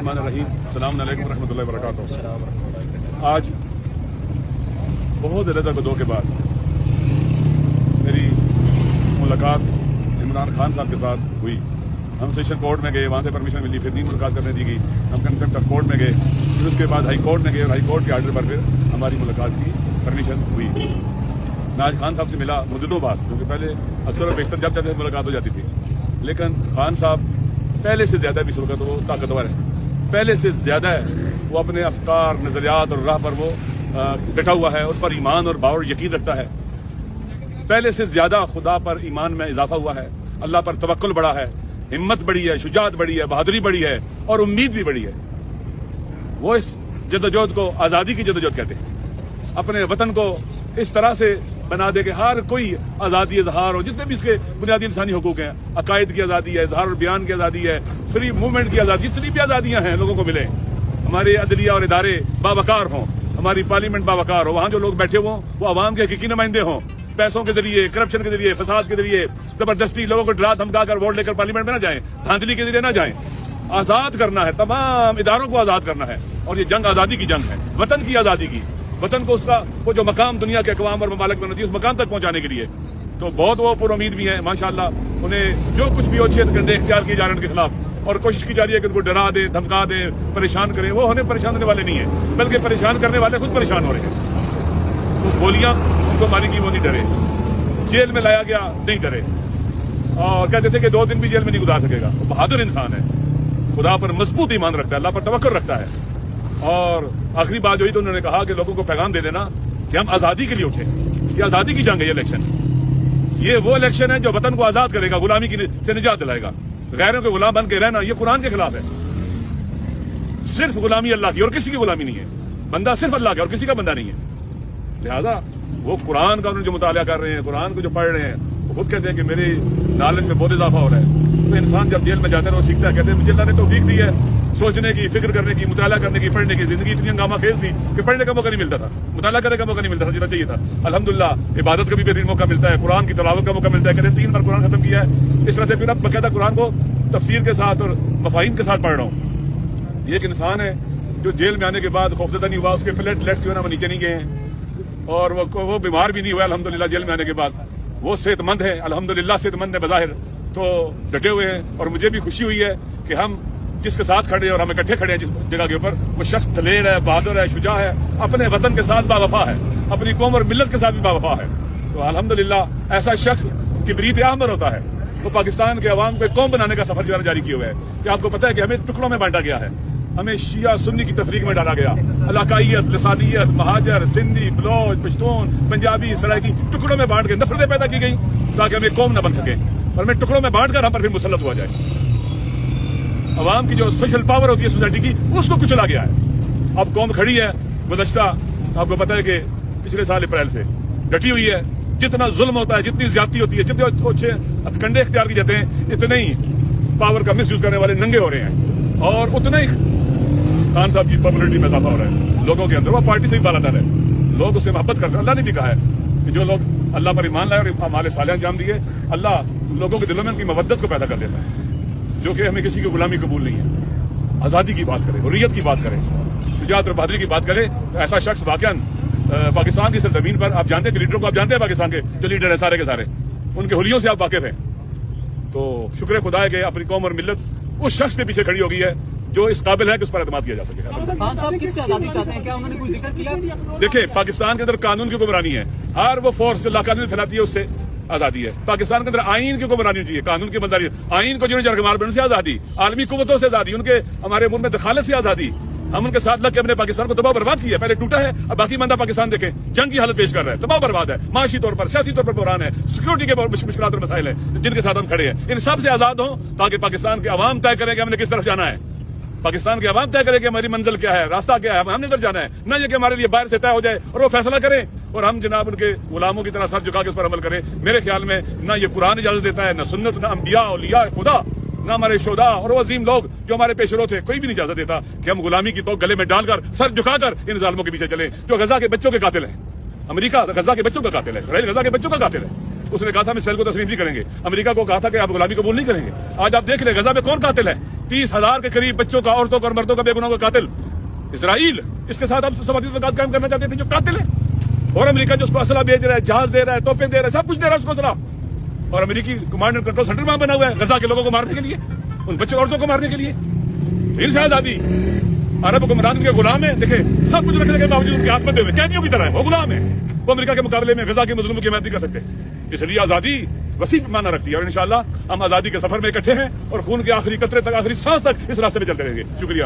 الرحمن الرحیم. السلام علیکم ورحمۃ اللہ وبرکاتہ. آج بہت زیادہ گدوں کے بعد میری ملاقات عمران خان صاحب کے ساتھ ہوئی. ہم سیشن کورٹ میں گئے, وہاں سے پرمیشن ملی, پھر نہیں ملاقات کرنے دی گئی. ہم کنٹمپٹ کورٹ میں گئے, پھر اس کے بعد ہائی کورٹ میں گئے, اور ہائی کورٹ کے آرڈر پر پھر ہماری ملاقات کی پرمیشن ہوئی. میں آج خان صاحب سے ملا مدتوں بعد, کیونکہ پہلے اکثر اور بیشتر جب چاہتے ملاقات ہو جاتی تھی, لیکن خان صاحب پہلے سے زیادہ بھی اس وقت وہ طاقتور ہے, پہلے سے زیادہ ہے. وہ اپنے افکار, نظریات اور راہ پر وہ ڈٹا ہوا ہے, اس پر ایمان اور باور یقین رکھتا ہے. پہلے سے زیادہ خدا پر ایمان میں اضافہ ہوا ہے, اللہ پر توکل بڑا ہے, ہمت بڑی ہے, شجاعت بڑی ہے, بہادری بڑی ہے, اور امید بھی بڑی ہے. وہ اس جدوجہد کو آزادی کی جدوجہد کہتے ہیں. اپنے وطن کو اس طرح سے بنا دے کہ ہر کوئی آزادی اظہار ہو, جتنے بھی اس کے بنیادی انسانی حقوق ہیں, عقائد کی آزادی ہے, اظہار اور بیان کی آزادی ہے, فری موومنٹ کی آزادی, جتنی بھی آزادیاں ہیں لوگوں کو ملے. ہمارے عدلیہ اور ادارے باوقار ہوں, ہماری پارلیمنٹ باوقار ہو, وہاں جو لوگ بیٹھے ہوں وہ عوام کے حقیقی نمائندے ہوں. پیسوں کے ذریعے, کرپشن کے ذریعے, فساد کے ذریعے, زبردستی لوگوں کو ڈرا دھمکا کر ووٹ لے کر پارلیمنٹ میں نہ جائیں, دھاندلی کے ذریعے نہ جائیں. آزاد کرنا ہے, تمام اداروں کو آزاد کرنا ہے, اور یہ جنگ آزادی کی جنگ ہے, وطن کی آزادی کی, وطن کو اس کا وہ جو مقام دنیا کے اقوام اور ممالک میں ہوتی ہے اس مقام تک پہنچانے کے لیے. تو بہت وہ پر امید بھی ہیں ماشاءاللہ. انہیں جو کچھ بھی اچھے کنڈے اختیار کیے جا رہے ہیں ان کے خلاف, اور کوشش کی جا رہی ہے کہ ان کو ڈرا دیں, دھمکا دیں, پریشان کریں, وہ انہیں پریشان کرنے والے نہیں ہیں, بلکہ پریشان کرنے والے خود پریشان ہو رہے ہیں. تو گولیاں ان کو ماری کی وہ نہیں ڈرے, جیل میں لایا گیا نہیں ڈرے, اور کہتے تھے کہ 2 دن بھی جیل میں نہیں گزار سکے گا. وہ بہادر انسان ہے, خدا پر مضبوط ایمان رکھتا ہے, اللہ پر توکل رکھتا ہے. اور آخری بات جو ہی تو انہوں نے کہا کہ لوگوں کو پیغام دے دینا کہ ہم آزادی کے لیے اٹھے. یہ آزادی کی جنگ ہے, یہ الیکشن, یہ وہ الیکشن ہے جو وطن کو آزاد کرے گا, غلامی سے نجات دلائے گا. غیروں کے غلام بن کے رہنا یہ قرآن کے خلاف ہے. صرف غلامی اللہ کی اور کسی کی غلامی نہیں ہے. بندہ صرف اللہ کا اور کسی کا بندہ نہیں ہے. لہذا وہ قرآن کا جو مطالعہ کر رہے ہیں, قرآن کو جو پڑھ رہے ہیں, وہ خود کہتے ہیں کہ میری نالج میں بہت اضافہ ہو رہا ہے. تو انسان جب جیل میں جاتا ہے وہ سیکھتا ہے, کہتے ہیں مجھے اللہ نے توفیق دی ہے سوچنے کی, فکر کرنے کی, مطالعہ کرنے کی, پڑھنے کی. زندگی اتنی ہنگامہ خیز تھی کہ پڑھنے کا موقع نہیں ملتا تھا, مطالعہ کرنے کا موقع نہیں ملتا تھا جتنا چاہیے تھا. الحمدللہ عبادت کا بھی بہترین موقع ملتا ہے, قرآن کی تلاوت کا موقع ملتا ہے. کہتے ہیں 3 بار قرآن ختم کیا ہے, اس طرح سے پھر اب باقاعدہ قرآن کو تفسیر کے ساتھ اور مفاہیم کے ساتھ پڑھ رہا ہوں. یہ ایک انسان ہے جو جیل میں آنے کے بعد خوفزدہ نہیں ہوا, اس کے پلیٹلیٹس جو ہے نا وہ نیچے نہیں گئے ہیں, اور وہ بیمار بھی نہیں ہوا الحمدللہ جیل میں آنے کے بعد. وہ صحت مند ہے الحمدللہ, صحت مند ہے بظاہر, تو ڈٹے ہوئے ہیں. اور مجھے بھی خوشی ہوئی ہے کہ ہم جس کے ساتھ کھڑے ہیں اور ہم اکٹھے کھڑے ہیں جس جگہ کے اوپر, وہ شخص دلیر ہے, بہادر ہے, شجاع ہے, اپنے وطن کے ساتھ باوفا ہے, اپنی قوم اور ملت کے ساتھ بھی باوفا ہے. تو الحمدللہ ایسا شخص کبریت احمر ہوتا ہے. وہ پاکستان کے عوام کو قوم بنانے کا سفر جو ہے جاری کیا ہوا ہے. کہ آپ کو پتہ ہے کہ ہمیں ٹکڑوں میں بانٹا گیا ہے, ہمیں شیعہ سنی کی تفریق میں ڈالا گیا. علاقائیت, لسانیت, مہاجر, سندھی, بلوچ, پشتون, پنجابی, سرائکی ٹکڑوں میں بانٹ کے نفرتیں پیدا کی گئیں تاکہ ہمیں قوم نہ بن سکے, اور ہمیں ٹکڑوں میں بانٹ کر ہم پر پھر مسلط ہوا جائے. عوام کی جو سوشل پاور ہوتی ہے سوسائٹی کی, اس کو کچلا گیا ہے. اب قوم کھڑی ہے, گزشتہ آپ کو پتہ ہے کہ پچھلے سال اپریل سے ڈٹی ہوئی ہے. جتنا ظلم ہوتا ہے, جتنی زیادتی ہوتی ہے, جتنے اچھے کنڈے اختیار کیے جاتے ہیں, اتنے ہی پاور کا مس یوز کرنے والے ننگے ہو رہے ہیں, اور اتنا ہی خان صاحب کی پاپولرٹی میں اضافہ ہو رہا ہے لوگوں کے اندر. وہ پارٹی سے ہی بالاتر ہے, لوگ اس سے محبت کرتے ہیں. اللہ نے بھی کہا ہے کہ جو لوگ اللہ پر ایمان لائے اور اعمال صالحہ انجام دیے, اللہ لوگوں کے دلوں میں ان کی مودت کو پیدا کر دیتا ہے. جو کہ ہمیں کسی کی غلامی قبول نہیں ہے. آزادی کی بات کرے, حریت کی بات کرے, شجاعت اور بہادری کی بات کرے, تو ایسا شخص واقعا پاکستان کی سرزمین پر, آپ جانتے ہیں لیڈروں کو, آپ جانتے ہیں پاکستان کے جو لیڈر ہیں سارے کے سارے, ان کے حلیوں سے آپ واقف ہیں. تو شکر خدا ہے کہ اپنی قوم اور ملت اس شخص کے پیچھے کھڑی ہو گئی ہے جو اس قابل ہے کہ اس پر اعتماد کیا جا سکے. خان صاحب کس سے آزادی چاہتے ہیں, کیا انہوں نے کوئی ذکر کیا؟ دیکھیں, پاکستان کے اندر قانون کی حکمرانی ہے. ہر وہ فورس جو لاقانونی پھیلاتی ہے اس سے آزادی ہے. پاکستان کے اندر آئین کی حکمرانی چاہیے, قانون کی بنداری, آئین کو جنہیں جرگمار بننے سے آزادی, عالمی قوتوں سے آزادی, ان کے ہمارے ملک میں دخالت سے آزادی. ہم ان کے ساتھ لگ کے اپنے پاکستان کو تباہ برباد کیا. پہلے ٹوٹا ہے, اب باقی مندہ پاکستان دیکھیں جنگ کی حالت پیش کر رہا ہے, تباہ برباد ہے, معاشی طور پر, سیاسی طور پر بحران ہے, سیکورٹی کے مشکلات اور مسائل ہیں جن کے ساتھ ہم کھڑے ہیں. ان سب سے آزاد ہوں تاکہ پاکستان کے عوام طے کریں کہ ہم نے کس طرف جانا ہے. پاکستان کے عوام طے کرے کہ ہماری منزل کیا ہے, راستہ کیا ہے, ہم نے ادھر جانا ہے. نہ یہ کہ ہمارے لیے باہر سے طے ہو جائے اور وہ فیصلہ کریں اور ہم جناب ان کے غلاموں کی طرح سر جھکا کے اس پر عمل کریں. میرے خیال میں نہ یہ قرآن اجازت دیتا ہے, نہ سنت, نہ انبیاء اولیاء خدا, نہ ہمارے شہداء اور وہ عظیم لوگ جو ہمارے پیش رو تھے, کوئی بھی نہیں اجازت دیتا کہ ہم غلامی کی تو گلے میں ڈال کر سر جھکا کر ان ظالموں کے پیچھے چلیں جو غزہ کے بچوں کے قاتل ہیں. امریکہ غزہ کے بچوں کا قاتل ہے, اسرائیل غزہ کے بچوں کا قاتل ہے. اس نے کہا تھا ہم اسرائیل کو تسلیم نہیں کریں گے. امریکہ کو کہا تھا کہ آپ غلامی قبول نہیں کریں گے. آج آپ دیکھ لیں غزہ میں کون قاتل ہے؟ 30,000 کے قریب بچوں کا، عورتوں کا اور مردوں کا بے گناہوں کا قاتل اسرائیل. اس کے ساتھ آپ سماجی تعلقات قائم کرنا چاہتے تھے جو قاتل ہے. اور امریکہ جو اس کو اسلحہ بھیج رہا ہے، جہاز دے رہا ہے، توپیں دے رہا ہے، سب کچھ دے رہا ہے اس کو اسلحہ. اور امریکی کمانڈ اینڈ کنٹرول سینٹر وہاں بنا ہوا ہے غزہ کے لوگوں کو مارنے کے لیے، ان بچوں عورتوں کو مارنے کے لیے. پھر سے آزادی. عرب حکمران کے غلام ہیں. دیکھیں سب کچھ رکھنے کے باوجود ان کے ہاتھ بندے ہوئے قیدیوں کی طرح ہے. وہ غلام ہیں. وہ امریکہ کے مقابلے میں غزہ کے مظلوموں کی حمایت نہیں کر سکتے. اس لیے آزادی وسیع پیمانہ رکھتی ہے. اور انشاءاللہ ہم آزادی کے سفر میں اکٹھے ہیں اور خون کے آخری قطرے تک، آخری سانس تک اس راستے پہ چلتے رہیں گے. شکریہ.